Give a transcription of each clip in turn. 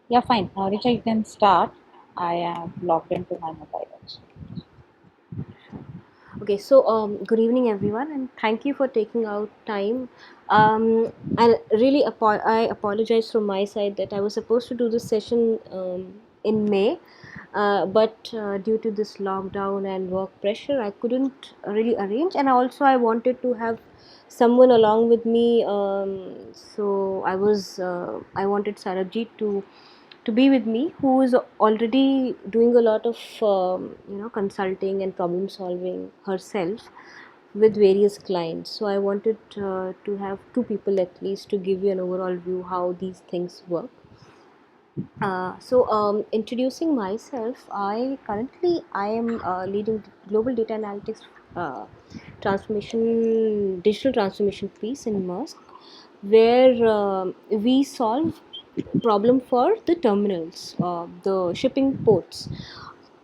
Yeah, fine. Richa, you can start. I am logged into my mobile also. Okay, so good evening, everyone, and thank you for taking out time. And really, I apologize from my side that I was supposed to do this session in May, but due to this lockdown and work pressure, I couldn't really arrange. And also, I wanted to have someone along with me. So I wanted Sarabjit to be with me, who is already doing a lot of consulting and problem solving herself with various clients. So I wanted to have two people at least to give you an overall view how these things work. Introducing myself, I am leading global data analytics uh, digital transformation piece in Maersk, where we solve problem for the terminals, the shipping ports,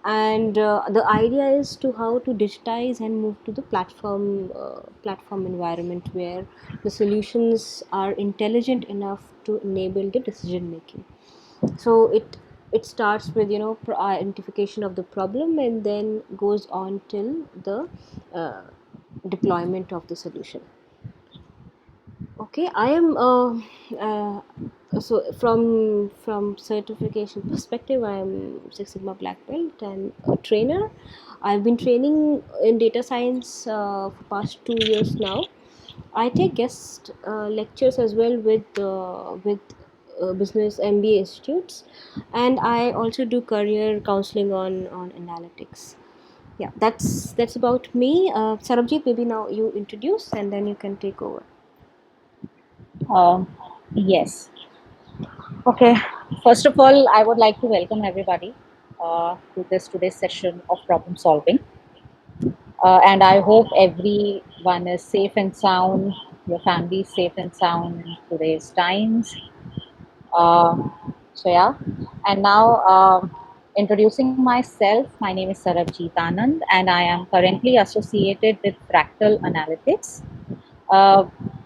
and the idea is to how to digitize and move to the platform environment where the solutions are intelligent enough to enable the decision making. So it starts with identification of the problem and then goes on till the uh, deployment of the solution. Okay, I am so from certification perspective, I am Six Sigma Black Belt and a trainer. I've been training in data science for past 2 years now. I take guest lectures as well with business MBA institutes, and I also do career counseling on analytics. Yeah, that's about me. Sarabjit, maybe now you introduce and then you can take over. Um, yes. Okay. First of all, I would like to welcome everybody to this today's session of problem solving. And I hope everyone is safe and sound, your family is safe and sound in today's times. Uh, yeah. And now, introducing myself, my name is Sarabjit Anand, and I am currently associated with Fractal Analytics. Uh,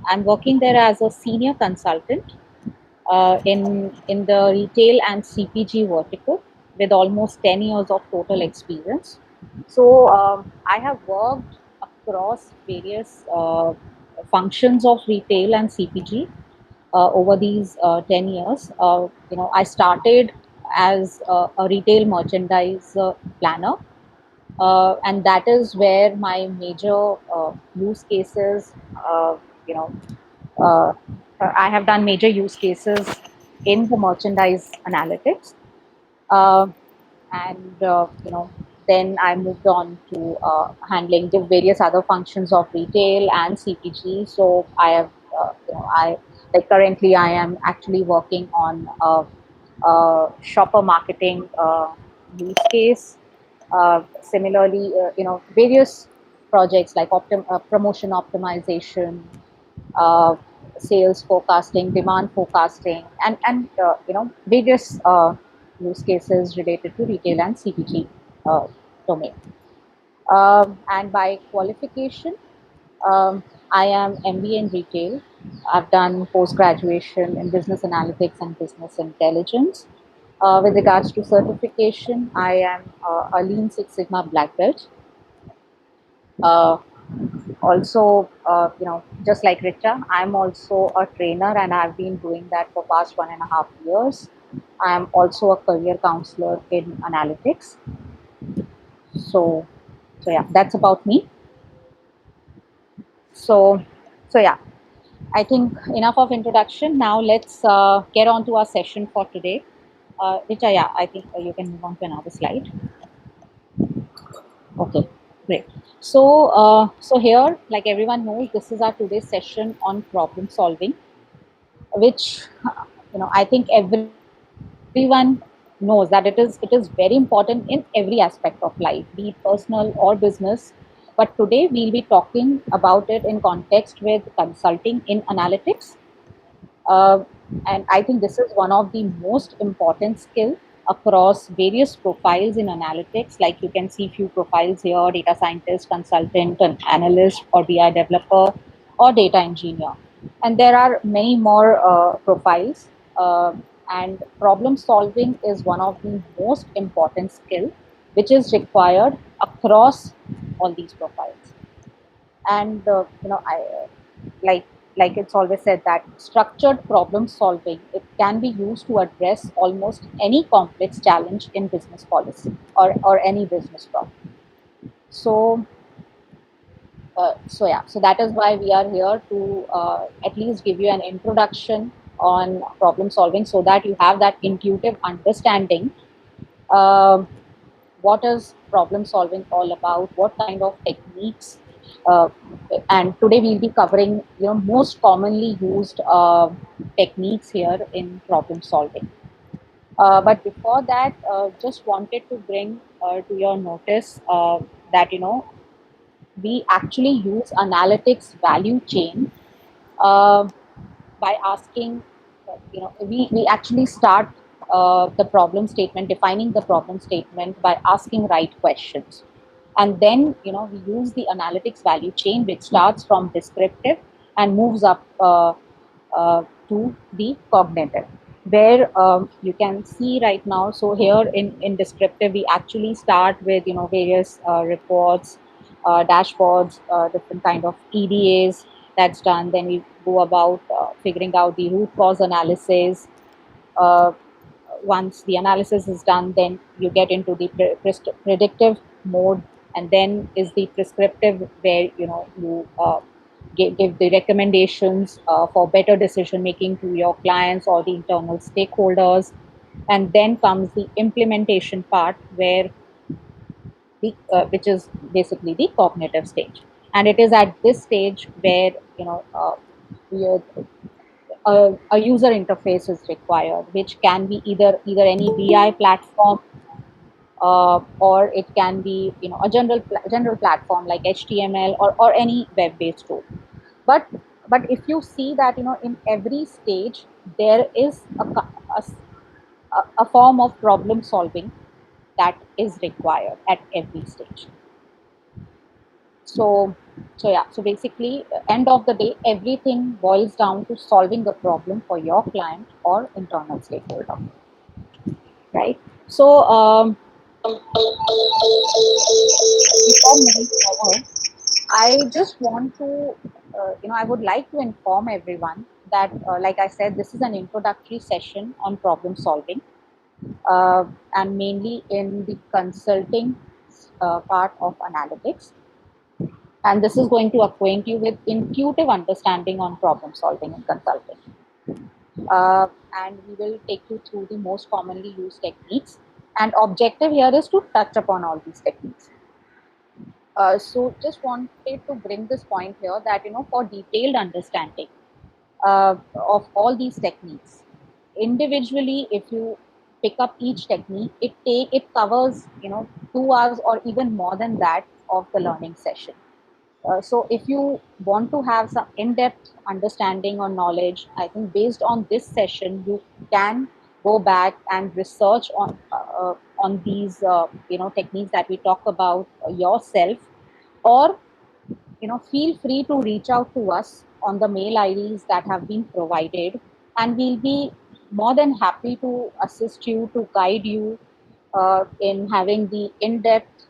I'm working there as a senior consultant in the retail and CPG vertical with almost 10 years of total experience. So I have worked across various functions of retail and CPG over these 10 years. I started as a retail merchandise planner, and that is where my major use cases, you know, uh, I have done major use cases in the merchandise analytics, uh, and then I moved on to handling the various other functions of retail and CPG. So I have, I like currently I am actually working on shopper marketing use case. Similarly, various projects like promotion optimization, uh, sales forecasting, demand forecasting, and various use cases related to retail and CPG domain. And by qualification, I am MBA in retail. I've done post graduation in business analytics and business intelligence. With regards to certification, I am a Lean Six Sigma Black Belt. Uh, Also, just like Richa, I'm also a trainer and I've been doing that for past 1.5 years. I'm also a career counselor in analytics. So, so yeah, that's about me. So, so yeah, I think enough of introduction. Now let's get on to our session for today. Richa, yeah, I think you can move on to another slide. Okay, great. So here, like everyone knows, this is our today's session on problem solving, which I think everyone knows that it is very important in every aspect of life, be it personal or business. But today we'll be talking about it in context with consulting in analytics, uh, and I think this is one of the most important skill across various profiles in analytics. Like you can see few profiles here: data scientist, consultant, an analyst, or BI developer, or data engineer. And there are many more profiles. and problem solving is one of the most important skill which is required across all these profiles. And I like like it's always said that structured problem solving, it can be used to address almost any complex challenge in business policy or any business problem. So that is why we are here to at least give you an introduction on problem solving, so that you have that intuitive understanding. um, what is problem solving all about, what kind of techniques, uh, and today we'll be covering most commonly used techniques here in problem solving. But before that, just wanted to bring to your notice that we actually use analytics value chain uh, by asking, we actually start the problem statement, defining the problem statement by asking right questions. And then, we use the analytics value chain, which starts from descriptive and moves up to the cognitive, where you can see right now. So here in descriptive, we actually start with, various reports, dashboards, different kind of EDAs that's done. Then we go about figuring out the root cause analysis. Uh, Once the analysis is done, then you get into the predictive mode, and then is the prescriptive, where you give the recommendations for better decision making to your clients or the internal stakeholders. And then comes the implementation part, where which is basically the cognitive stage. And it is at this stage where we a user interface is required, which can be either any BI platform, or it can be a general platform like HTML, or any web based tool. But if you see that in every stage there is a form of problem solving that is required at every stage. So so yeah so basically, end of the day, everything boils down to solving the problem for your client or internal stakeholder, right? So before moving forward, I just want to I would like to inform everyone that, like I said, this is an introductory session on problem solving, uh, and mainly in the consulting part of analytics. And this is going to acquaint you with intuitive understanding on problem solving and consulting. And we will take you through the most commonly used techniques. And objective here is to touch upon all these techniques. So just wanted to bring this point here that for detailed understanding of all these techniques individually, if you pick up each technique, it covers 2 hours or even more than that of the learning session. So if you want to have some in-depth understanding or knowledge, I think based on this session, you can go back and research on these techniques that we talk about yourself, or feel free to reach out to us on the mail IDs that have been provided, and we'll be more than happy to assist you, to guide you in having the in-depth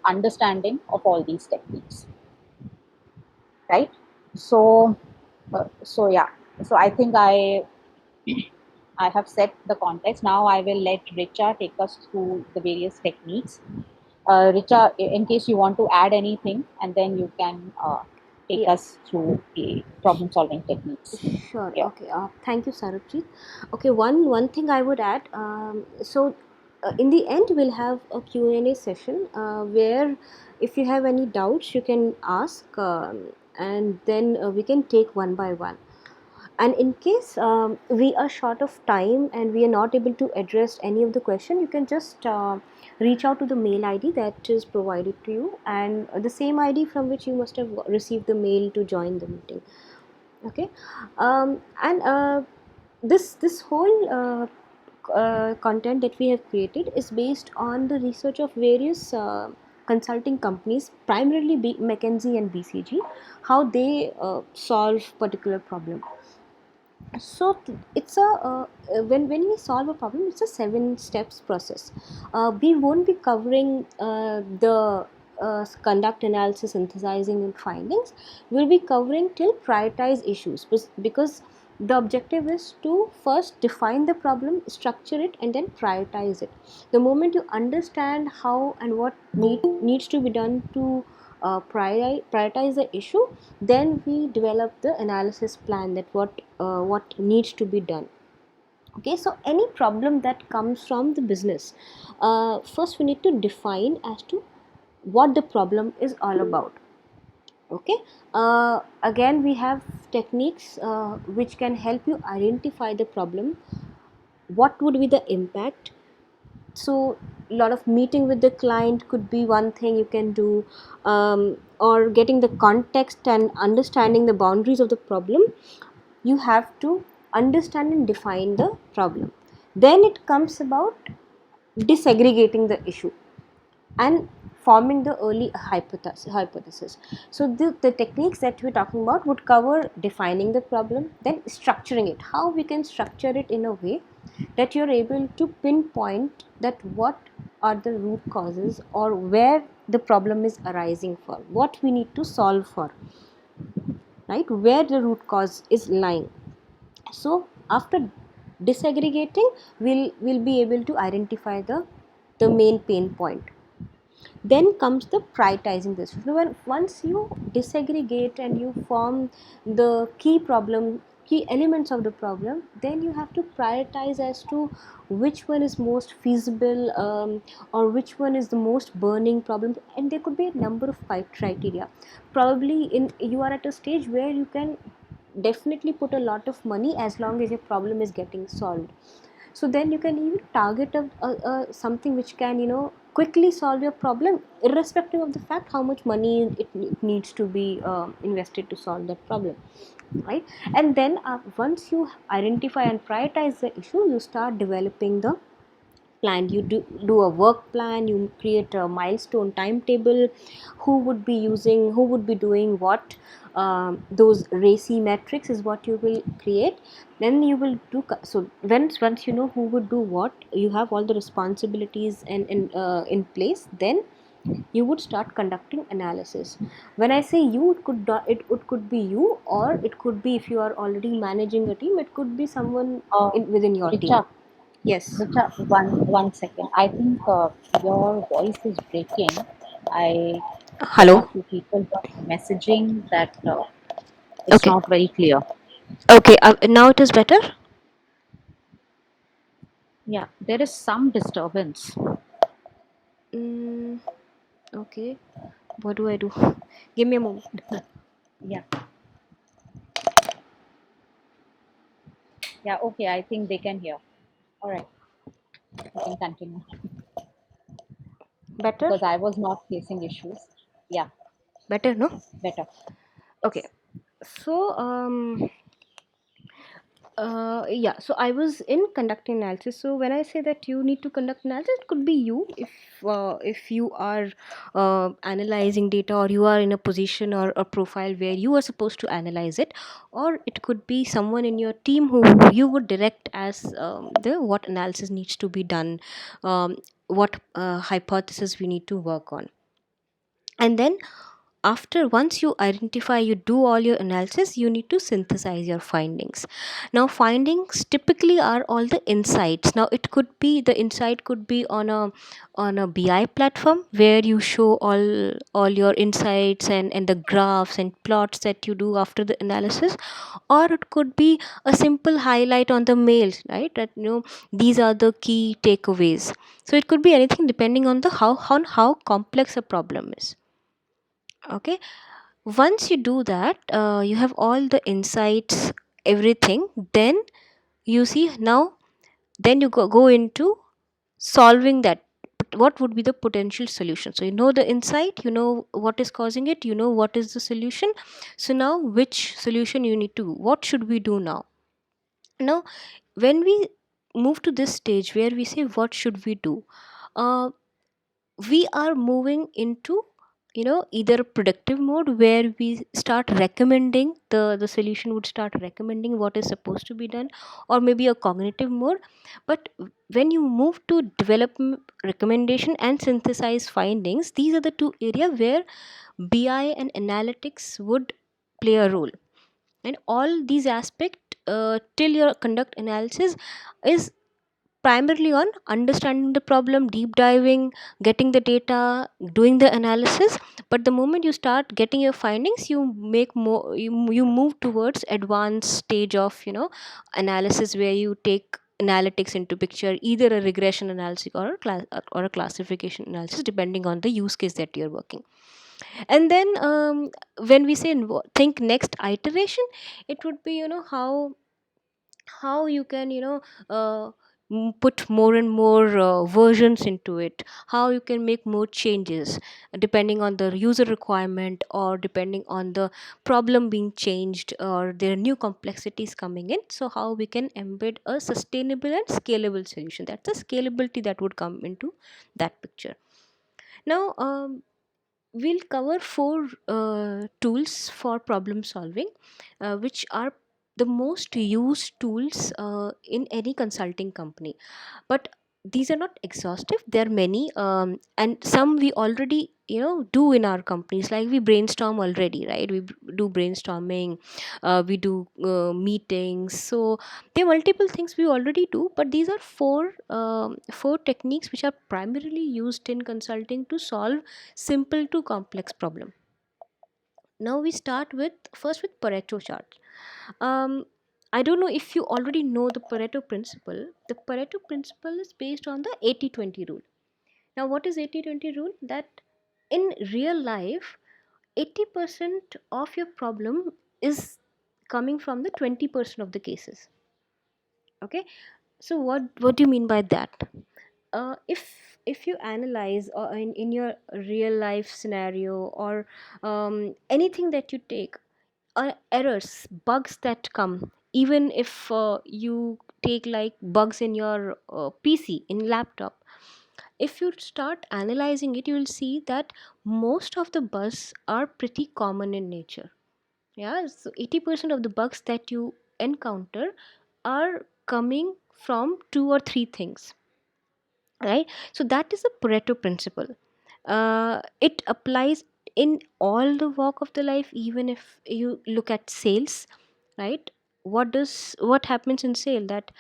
understanding of all these techniques, right? So, I think I have set the context. Now I will let Richa take us through the various techniques. Richa, in case you want to add anything, and then you can take Yeah, us through the problem solving techniques. sure. Yeah. Okay. Thank you, Sarabjit. Okay, one thing I would add. In the end, we'll have a Q&A session where, if you have any doubts, you can ask, and then we can take one by one. And in case we are short of time and we are not able to address any of the question, you can just reach out to the mail ID that is provided to you, and the same ID from which you must have received the mail to join the meeting. Okay. And this whole content that we have created is based on the research of various consulting companies, primarily McKinsey and BCG, how they solve particular problem. It's a when we solve a problem, it's a 7 steps process. We won't be covering the conduct analysis, synthesizing and findings. We'll be covering till prioritize issues, because the objective is to first define the problem, structure it, and then prioritize it. The moment you understand how and what needs to be done to prioritize the issue, then we develop the analysis plan, that what needs to be done. Okay, so any problem that comes from the business, first we need to define as to what the problem is all about. Okay, again we have techniques which can help you identify the problem, what would be the impact. So a lot of meeting with the client could be one thing you can do, or getting the context and understanding the boundaries of the problem. You have to understand and define the problem. Then it comes about disaggregating the issue and forming the early hypothesis. So the techniques that we're talking about would cover defining the problem, then structuring it, how we can structure it in a way that you're able to pinpoint that what are the root causes, or where the problem is arising for, what we need to solve for, right, where the root cause is lying. So after disaggregating, we'll be able to identify the main pain point. Then comes the prioritizing this. So once you disaggregate and you form the key elements of the problem, then you have to prioritize as to which one is most feasible, or which one is the most burning problem. And there could be a number of criteria. Probably you are at a stage where you can definitely put a lot of money as long as your problem is getting solved. So then you can even target something which can quickly solve your problem, irrespective of the fact how much money it needs to be invested to solve that problem, right? And then once you identify and prioritize the issue, you start developing the plan. You do a work plan, you create a milestone timetable, who would be doing what. Those RACI metrics is what you will create. Then you will do so once you know who would do what, you have all the responsibilities in place. Then you would start conducting analysis. When I say you, it could be you, or it could be, if you are already managing a team, it could be someone Uh, within your team. Richa, Yes. one second. I think your voice is breaking. I There are Hello. few people who are messaging that it's Okay. not very clear. Okay. Now it is better. Yeah, there is some disturbance. Mm, okay. What do I do? Give me a moment. Yeah, yeah. Okay, I think they can hear. All right, you can continue Better. because I was not facing issues. Yeah, Better. No. better. Okay. Yes. So yeah, so I was in conducting analysis. So when I say that you need to conduct analysis, it could be you, if you are analyzing data, or you are in a position or a profile where you are supposed to analyze it. Or it could be someone in your team who you would direct as the what analysis needs to be done, what hypothesis we need to work on. And then after, once you identify, you do all your analysis, you need to synthesize your findings. Now findings typically are all the insights. Now it could be, the insight could be on a BI platform, where you show all your insights and the graphs and plots that you do after the analysis. Or it could be a simple highlight on the mails, right, that these are the key takeaways. So it could be anything, depending on the how complex a problem is. Okay, once you do that, you have all the insights, everything. Then you see, now then you go into solving that. What would be the potential solution? So you know the insight, you know what is causing it, you know what is the solution. So now, which solution you need to, what should we do now? Now when we move to this stage where we say what should we do, uh, we are moving into either predictive mode where we start recommending, the solution would start recommending what is supposed to be done, or maybe a cognitive mode. But when you move to develop recommendation and synthesize findings, these are the two areas where BI and analytics would play a role. And all these aspects, till your conduct analysis, is primarily on understanding the problem, deep diving, getting the data, doing the analysis. But the moment you start getting your findings, you make more, you move towards advanced stage of analysis, where you take analytics into picture, either a regression analysis or a or a classification analysis, depending on the use case that you're working. And then when we say think next iteration, it would be how you can put more and more versions into it, how you can make more changes depending on the user requirement, or depending on the problem being changed, or there are new complexities coming in. So how we can embed a sustainable and scalable solution, that's the scalability that would come into that picture. Now we'll cover four tools for problem solving, which are the most used tools in any consulting company. But these are not exhaustive, there are many, and some we already do in our companies. Like we brainstorm already, right? We do brainstorming, we do meetings. So there are multiple things we already do, but these are four techniques which are primarily used in consulting to solve simple to complex problem. Now we start with first with Pareto chart. um, I don't know if you already know the Pareto principle. The Pareto principle is based on the 80-20 rule. Now what is 80-20 rule? That in real life, 80% of your problem is coming from the 20% of the cases. Okay, so what do you mean by that? If you analyze, or in your real life scenario, or anything that you take, errors, bugs that come, even if you take like bugs in your PC, in laptop, if you start analyzing it, you will see that most of the bugs are pretty common in nature. Yeah, so 80% of the bugs that you encounter are coming from two or three things, right? So that is the Pareto principle. It applies in all the walk of the life. Even if you look at sales, right? What happens in sale? That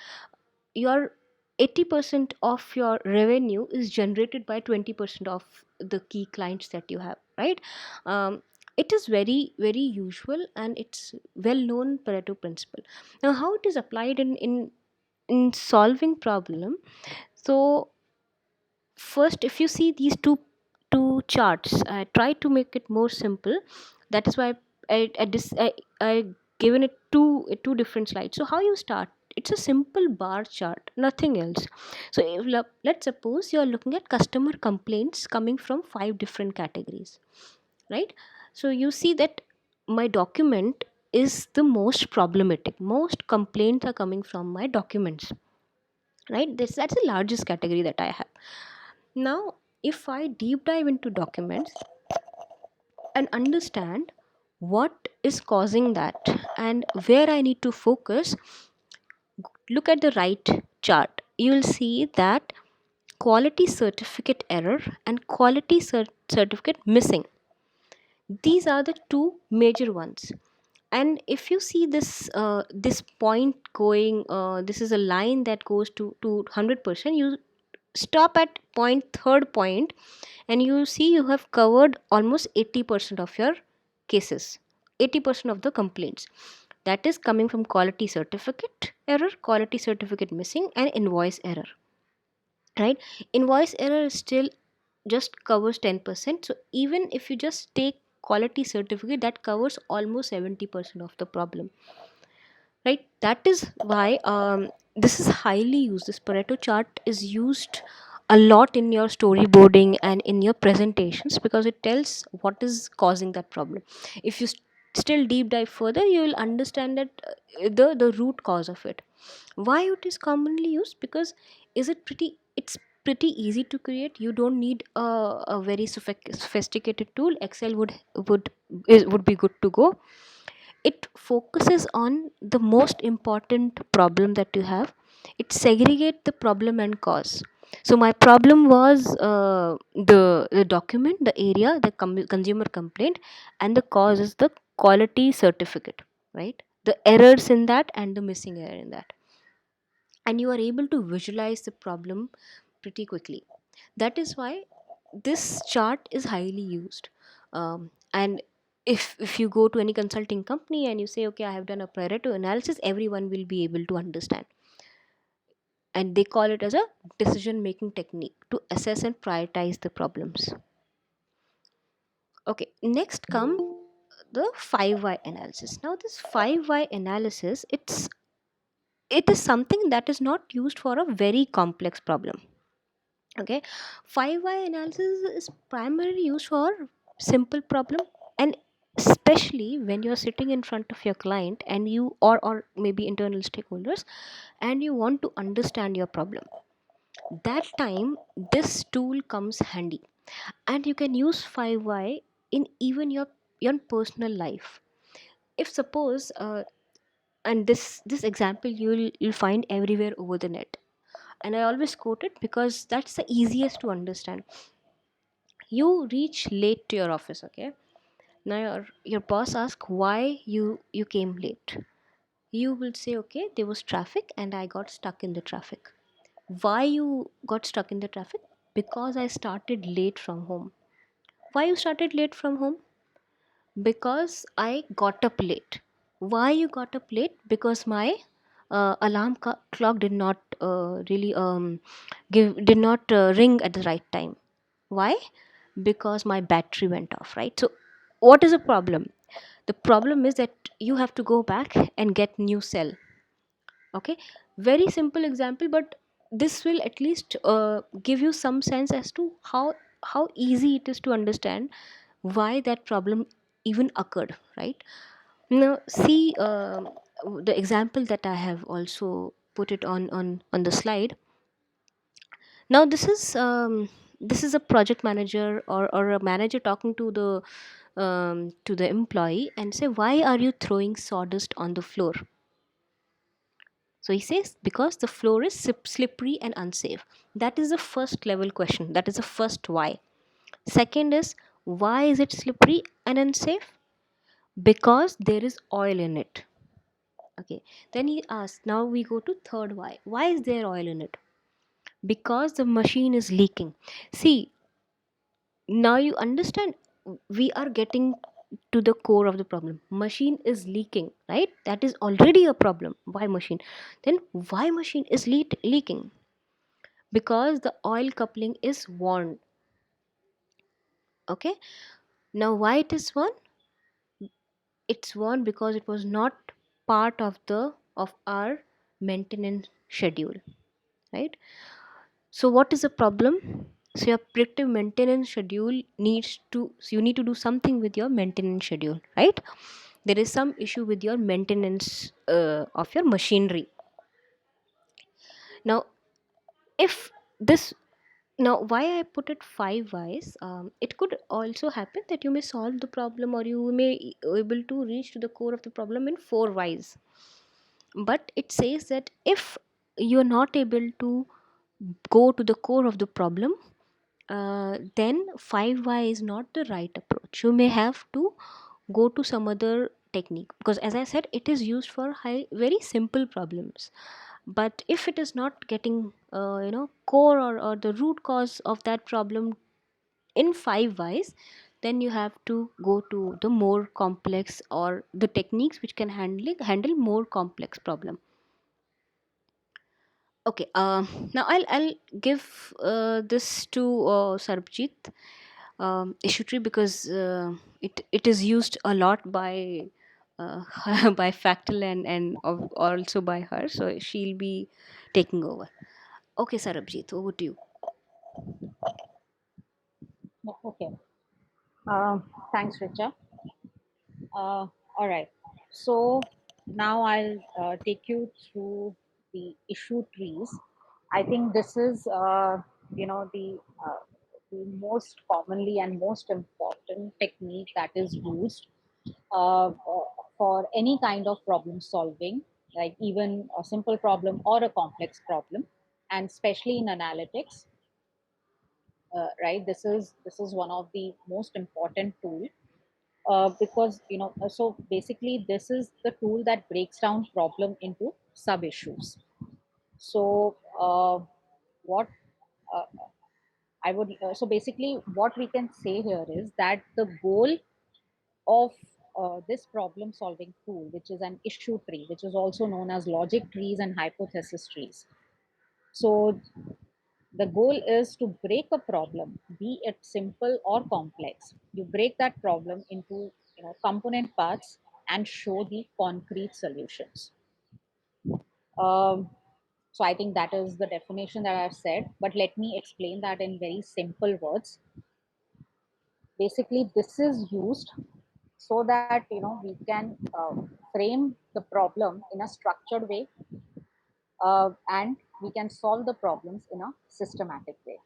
your 80% of your revenue is generated by 20% of the key clients that you have, right? um, it is very very usual, and it's well known Pareto principle. Now how it is applied in solving problem. So first, if you see these two charts, I try to make it more simple. That is why I given it two different slides. So how you start, it's a simple bar chart, nothing else. So if, let's suppose you are looking at customer complaints coming from five different categories, right? So you see that my document is the most problematic, most complaints are coming from my documents, right? That's the largest category that I have. Now, if I deep dive into documents and understand what is causing that and where I need to focus, look at the right chart. You will see that quality certificate error and quality certificate missing. These are the two major ones. And if you see this point going, this is a line that goes to 100%. You stop at point third point, and you see you have covered almost 80% of your cases, 80% of the complaints. That is coming from quality certificate error, quality certificate missing, and invoice error, right? Invoice error is still just covers 10%. So even if you just take quality certificate, that covers almost 70% of the problem, right? That is why this is highly used. This Pareto chart is used a lot in your storyboarding and in your presentations, because it tells what is causing that problem. If you still deep dive further, you will understand that the root cause of it. Why it is commonly used? Because is it pretty it's pretty easy to create. You don't need a very sophisticated tool. Excel would be good to go. It focuses on the most important problem that you have. It segregate the problem and cause. So my problem was the document, the area, the consumer complaint, and the cause is the quality certificate, right? The errors in that and the missing error in that, and you are able to visualize the problem pretty quickly. That is why this chart is highly used. And if you go to any consulting company and you say, okay, I have done a Pareto analysis, everyone will be able to understand. And they call it as a decision making technique to assess and prioritize the problems. Okay, next come the 5 why analysis. Now this 5 why analysis, it is something that is not used for a very complex problem. Okay, 5 why analysis is primarily used for simple problem, and especially when you're sitting in front of your client and you, or maybe internal stakeholders, and you want to understand your problem. That time this tool comes handy, and you can use 5 why in even your personal life. If suppose and this example you'll find everywhere over the net, and I always quote it because that's the easiest to understand. You reach late to your office, okay? Now your boss asks why you came late. You will say, okay, there was traffic and I got stuck in the traffic. Why you got stuck in the traffic? Because I started late from home. Why you started late from home? Because I got up late. Why you got up late? Because my clock did not really give did not ring at the right time. Why? Because my battery went off, right? So what is the problem? The problem is that you have to go back and get new cell. Okay, very simple example, but this will at least give you some sense as to how easy it is to understand why that problem even occurred, right? Now see, the example that I have also put it on the slide. Now this is a project manager, or a manager talking to the employee and say, why are you throwing sawdust on the floor? So he says, because the floor is slippery and unsafe. That is the first level question. That is the first why. Second is, why is it slippery and unsafe? Because there is oil in it. Okay. Then he asks, now we go to third why. Why is there oil in it? Because the machine is leaking. See, now you understand, we are getting to the core of the problem. Machine is leaking, right? That is already a problem. Why machine? Then why machine is leaking? Because the oil coupling is worn. Okay, now why it is worn? It's worn because it was not part of the of our maintenance schedule, right? So what is the problem? So your predictive maintenance schedule needs to, so you need to do something with your maintenance schedule, right? There is some issue with your maintenance of your machinery. Now if this, now why I put it 5 whys, it could also happen that you may solve the problem, or you may able to reach to the core of the problem in 4 whys. But it says that if you're not able to go to the core of the problem, then 5 why is not the right approach. You may have to go to some other technique, because as I said, it is used for very simple problems. But if it is not getting core, or the root cause of that problem in 5 whys, then you have to go to the more complex, or the techniques which can handle more complex problem. Okay, now I'll give this to Sarbjeet, issue tree, because it is used a lot by by Factal, and also by her, so she'll be taking over. Okay, Sarabjit, over to you. Okay. Thanks, Richa. All right. So now I'll take you through the issue trees. I think this is the most commonly and most important technique that is used for any kind of problem solving, like even a simple problem or a complex problem, and especially in analytics, right? This is one of the most important tool, because so basically this is the tool that breaks down problem into sub issues. So what uh, I would so basically what we can say here is that the goal of this problem solving tool, which is an issue tree, which is also known as logic trees and hypothesis trees. So the goal is to break a problem, be it simple or complex. You break that problem into component parts and show the concrete solutions. Um, so I think that is the definition that I've said, but let me explain that in very simple words. Basically, this is used so that we can frame the problem in a structured way, and we can solve the problems in a systematic way.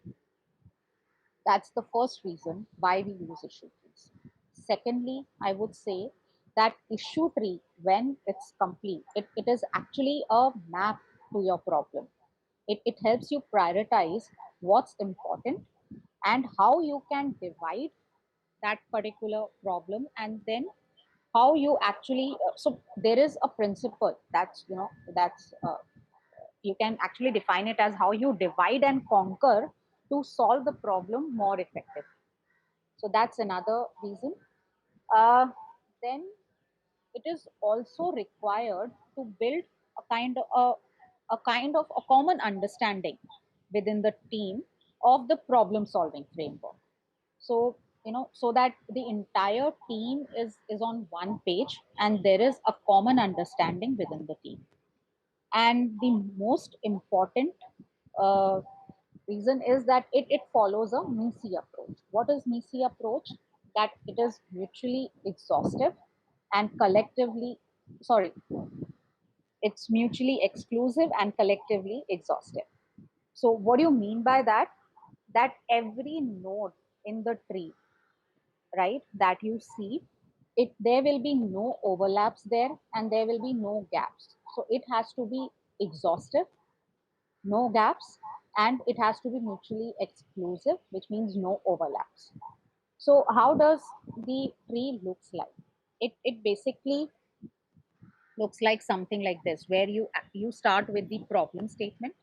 That's the first reason why we use issue trees. Secondly, I would say that issue tree, when it's complete, it is actually a map to your problem. It helps you prioritize what's important and how you can divide that particular problem, and then how you actually so there is a principle that's you can actually define it as how you divide and conquer to solve the problem more effectively. So that's another reason. uh, then it is also required to build a kind of a common understanding within the team of the problem solving framework. So so that the entire team is on one page and there is a common understanding within the team. And the most important uh, reason is that it follows a MECE approach. What is MECE approach? That it is mutually exhaustive and collectively, sorry, it's mutually exclusive and collectively exhaustive. So what do you mean by that? That every node in the tree, right, that you see, it there will be no overlaps there and there will be no gaps. So it has to be exhaustive, no gaps, and it has to be mutually exclusive, which means no overlaps. So how does the tree looks like? It basically looks like something like this, where you start with the problem statement,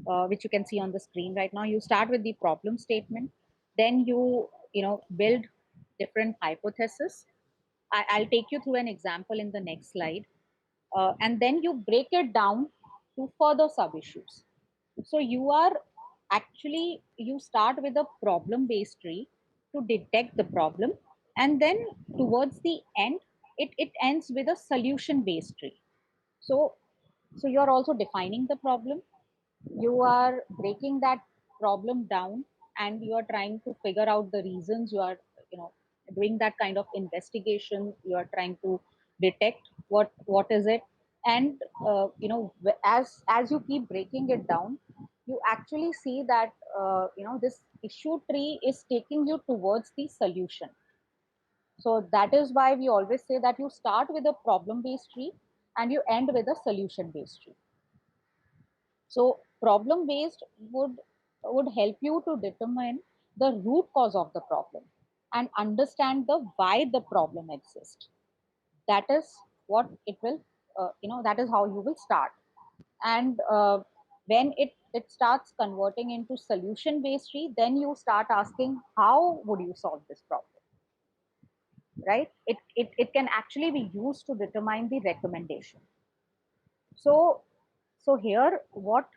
which you can see on the screen right now. You start with the problem statement, then you build different hypotheses. I'll take you through an example in the next slide, and then you break it down to further sub issues. So you start with a problem based tree to detect the problem, and then towards the end, it ends with a solution based tree. So you're also defining the problem, you are breaking that problem down, and you are trying to figure out the reasons. You are you know doing that kind of investigation, you are trying to detect what is it. And as you keep breaking it down, you actually see that this issue tree is taking you towards the solution. So that is why we always say that you start with a problem based tree and you end with a solution based tree. So problem based would help you to determine the root cause of the problem and understand the why the problem exists. That is what it will, that is how you will start. And when it starts converting into solution based tree, then you start asking how would you solve this problem, right? It can actually be used to determine the recommendation. So, here, what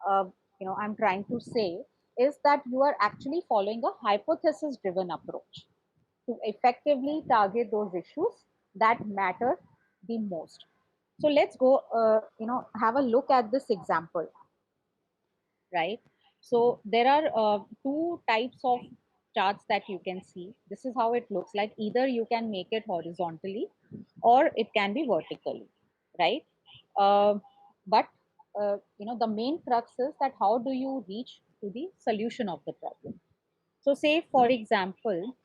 I'm trying to say is that you are actually following a hypothesis-driven approach to effectively target those issues that matter the most. So let's go, have a look at this example, right? So there are two types of charts that you can see. This is how it looks like. Either you can make it horizontally or it can be vertically, right? But the main crux is that how do you reach to the solution of the problem. So, say for example,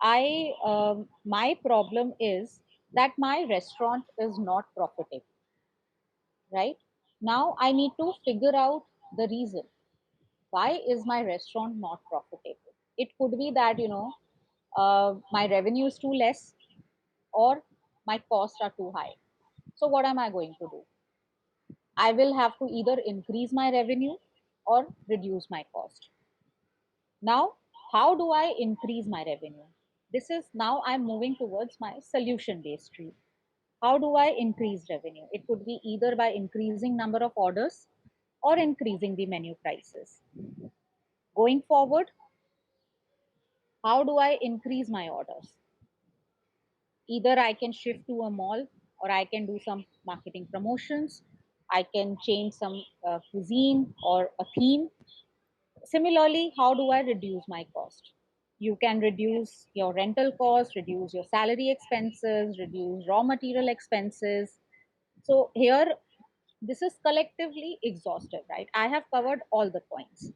my problem is that my restaurant is not profitable, right? Now I need to figure out the reason. Why is my restaurant not profitable? It could be that, my revenue is too less, or my costs are too high. So what am I going to do? I will have to either increase my revenue or reduce my cost. Now, how do I increase my revenue? This is now I'm moving towards my solution based tree. How do I increase revenue? It could be either by increasing number of orders or increasing the menu prices. Going forward, how do I increase my orders? Either I can shift to a mall, or I can do some marketing promotions. I can change some cuisine or a theme. Similarly, how do I reduce my cost? You can reduce your rental cost, reduce your salary expenses, reduce raw material expenses. So here, this is collectively exhaustive, right? I have covered all the points.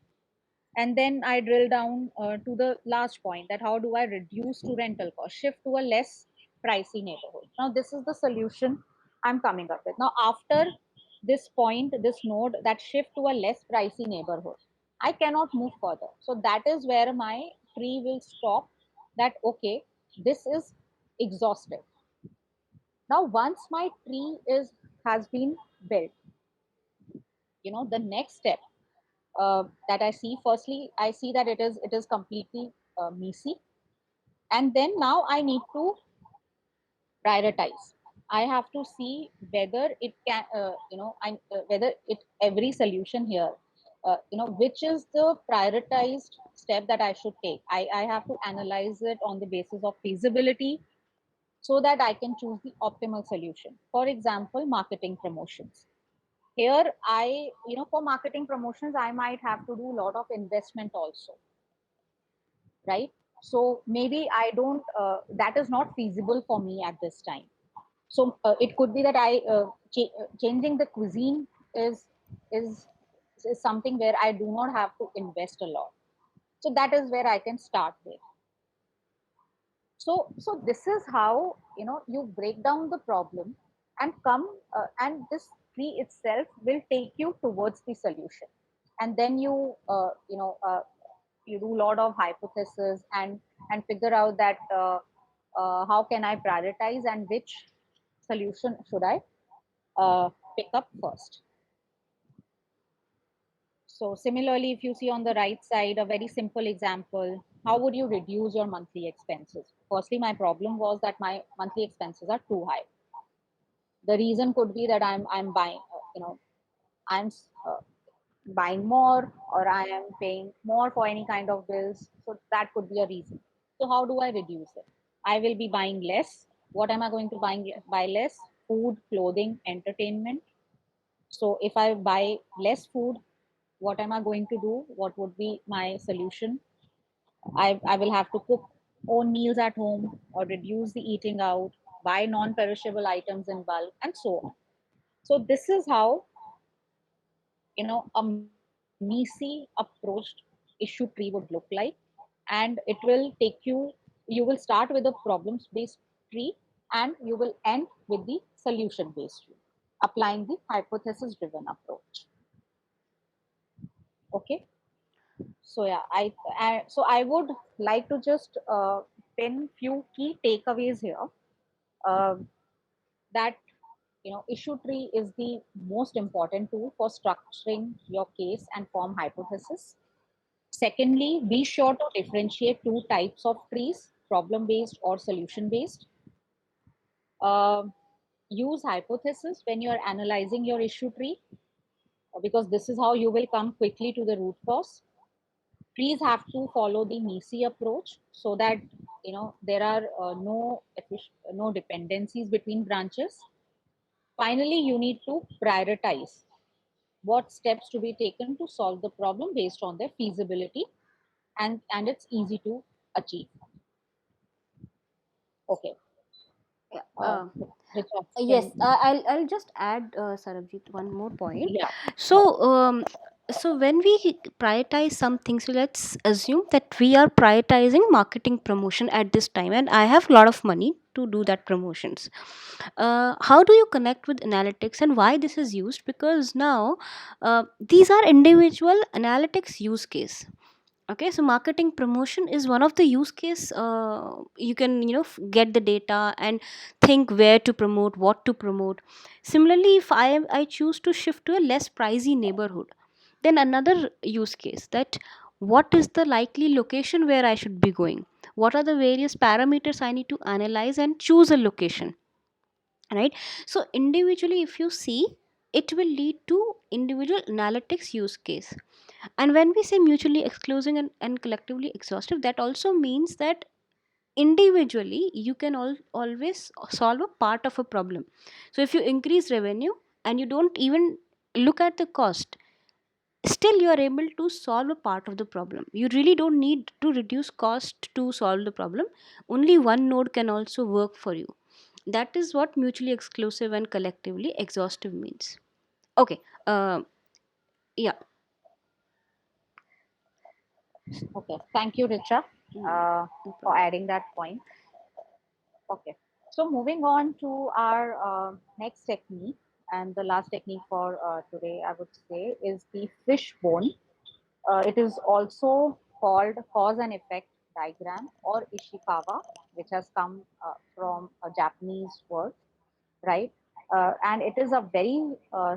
And then I drill down to the last point, that how do I reduce to rental cost, shift to a less pricey neighborhood. Now, this is the solution I'm coming up with. Now, after this point, this node, that shift to a less pricey neighborhood, I cannot move further. So that is where my tree will stop. That okay, this is exhaustive. Now, once my tree is has been built, the next step that I see, firstly, I see that it is completely messy, and then now I need to prioritize. I have to see whether it can, whether it every solution here, which is the prioritized step that I should take. I have to analyze it on the basis of feasibility so that I can choose the optimal solution. For example, marketing promotions. Here, for marketing promotions, I might have to do a lot of investment also, right? So maybe I don't that is not feasible for me at this time. So it could be that changing the cuisine is is is something where I do not have to invest a lot. So that is where I can start with. So this is how you break down the problem and come and this tree itself will take you towards the solution. And then you do a lot of hypothesis and figure out that how can I prioritize and which solution should I uh, pick up first. So similarly, if you see on the right side, a very simple example, how would you reduce your monthly expenses? Firstly, my problem was that my monthly expenses are too high. The reason could be that I'm buying, I'm uh, buying more, or I am paying more for any kind of bills. So that could be a reason. So how do I reduce it? I will be buying less. What am I going to buy less? Food, clothing, entertainment. So if I buy less food, what am I going to do? What would be my solution? I will have to cook own meals at home or reduce the eating out, buy non-perishable items in bulk, and so on. So this is how a messy approached issue tree would look like, and it will take you. You will start with a problems-based tree, and you will end with the solution-based tree, applying the hypothesis-driven approach. Okay. So yeah, I would like to just pin few key takeaways here. Uh, that issue tree is the most important tool for structuring your case and form hypothesis. Secondly, be sure to differentiate two types of trees: problem based or solution based. Uh, Use hypothesis when you are analyzing your issue tree, because this is how you will come quickly to the root cause. Trees have to follow the Nisi approach so that there are no dependencies between branches. Finally, you need to prioritize what steps to be taken to solve the problem based on their feasibility, and it's easy to achieve. Okay. Yeah. uh, Richa, Yes, can I'll just add, Sarabjit, one more point. yeah, So, sure. So when we prioritize something, so let's assume that we are prioritizing marketing promotion at this time, and I have a lot of money to do that promotions. How do you connect with analytics and why this is used? Because now these are individual analytics use case. Okay, so marketing promotion is one of the use case. You can, get the data and think where to promote, what to promote. Similarly, if I choose to shift to a less pricey neighborhood, then another use case, that what is the likely location where I should be going, what are the various parameters I need to analyze and choose a location, right? So individually, if you see, it will lead to individual analytics use case. And when we say mutually exclusive and collectively exhaustive, that also means that individually you can always solve a part of a problem. So if you increase revenue and you don't even look at the cost, still you are able to solve a part of the problem. You really don't need to reduce cost to solve the problem. Only one node can also work for you. That is what mutually exclusive and collectively exhaustive means. Okay. Yeah. Okay, thank you, Richa, Mm, no for problem. adding that point. Okay, so moving on to our next technique, and the last technique for today, I would say, is the fishbone. It is also called cause and effect diagram, or Ishikawa, which has come from a Japanese word, right? And it is a very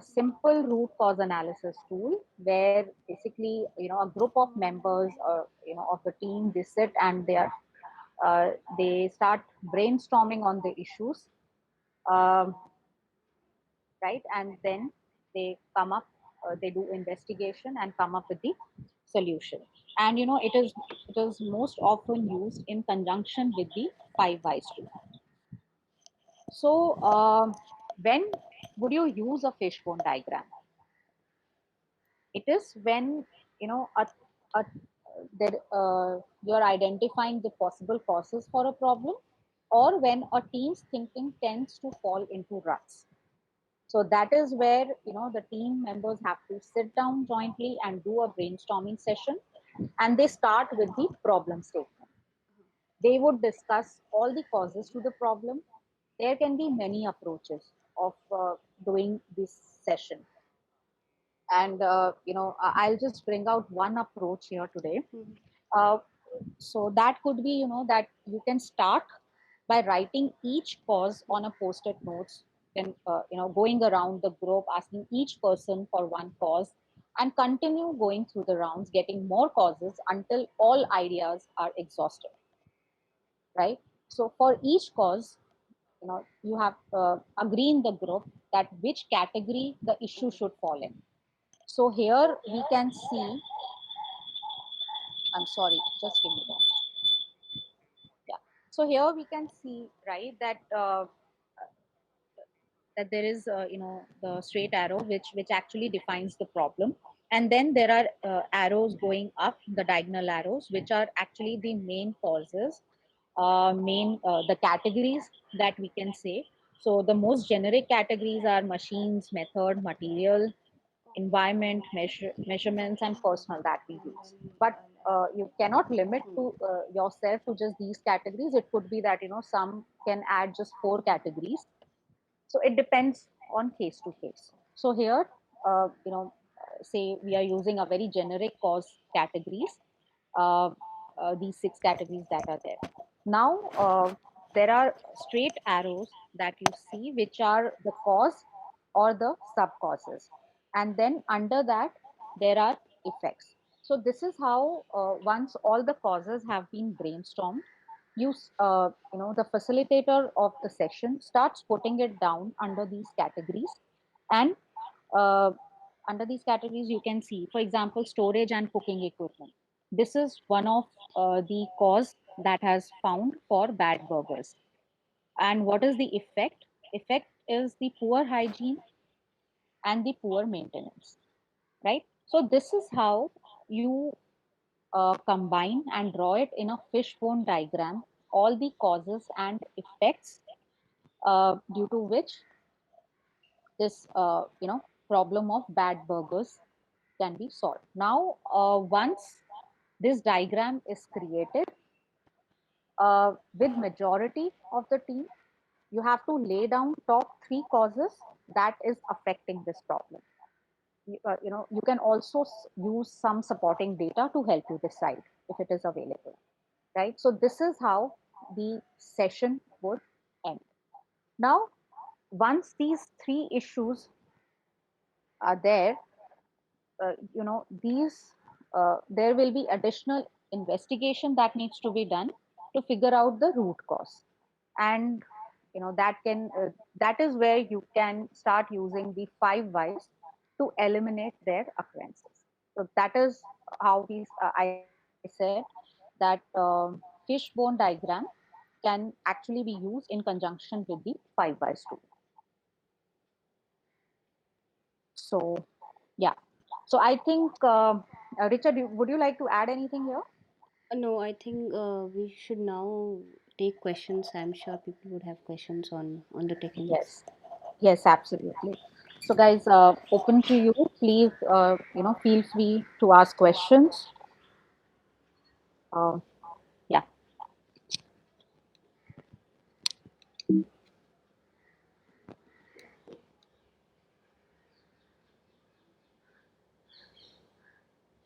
simple root cause analysis tool where basically, a group of members, of the team, they sit and they start brainstorming on the issues, um, right? And then they do investigation and come up with the solution. And it is most often used in conjunction with the five whys rule. So, when would you use a fishbone diagram? It is when a that you are identifying the possible causes for a problem, or when a team's thinking tends to fall into ruts. So that is where the team members have to sit down jointly and do a brainstorming session, and they start with the problem statement. They would discuss all the causes to the problem. There can be many approaches of doing this session, and I'll just bring out one approach here today. Mhm. uh, so that could be that you can start by writing each cause on a post-it notes, then going around the group asking each person for one cause, and continue going through the rounds getting more causes until all ideas are exhausted, right? So for each cause, you have agree in the group that which category the issue should fall in. So here we can see, I'm sorry, just give me that. Yeah. So here we can see, right, that there is, the straight arrow which actually defines the problem, and then there are arrows going up, the diagonal arrows, which are actually the main causes, main the categories that we can say. So the most generic categories are machines, method, material, environment, measurements, and personal that we use. But you cannot limit to yourself to just these categories. It could be that some can add just four categories. So it depends on case to case. So here, say we are using a very generic cause categories, uh, these six categories that are there. Now, there are straight arrows that you see, which are the cause or the sub causes. And then under that, there are effects. So this is how, once all the causes have been brainstormed, the facilitator of the session starts putting it down under these categories, and uh, under these categories you can see, for example, storage and cooking equipment. This is one of the cause that has found for bad burgers. And what is the effect is the poor hygiene and the poor maintenance, right? So this is how you combine and draw it in a fishbone diagram, all the causes and effects due to which this problem of bad burgers can be solved. Now, once this diagram is created, with majority of the team, you have to lay down top three causes that is affecting this problem. You can also use some supporting data to help you decide if it is available, right? So this is how the session would end. Now, once these three issues are there, these there will be additional investigation that needs to be done to figure out the root cause, and that is where you can start using the five whys to eliminate their occurrences. So that is how I said that fishbone diagram can actually be used in conjunction with the five whys tool. So yeah, so I think Richard, would you like to add anything here? No, I think we should now take questions. I'm sure people would have questions on the techniques. Yes, yes, absolutely. So, guys, open to you. Please, feel free to ask questions.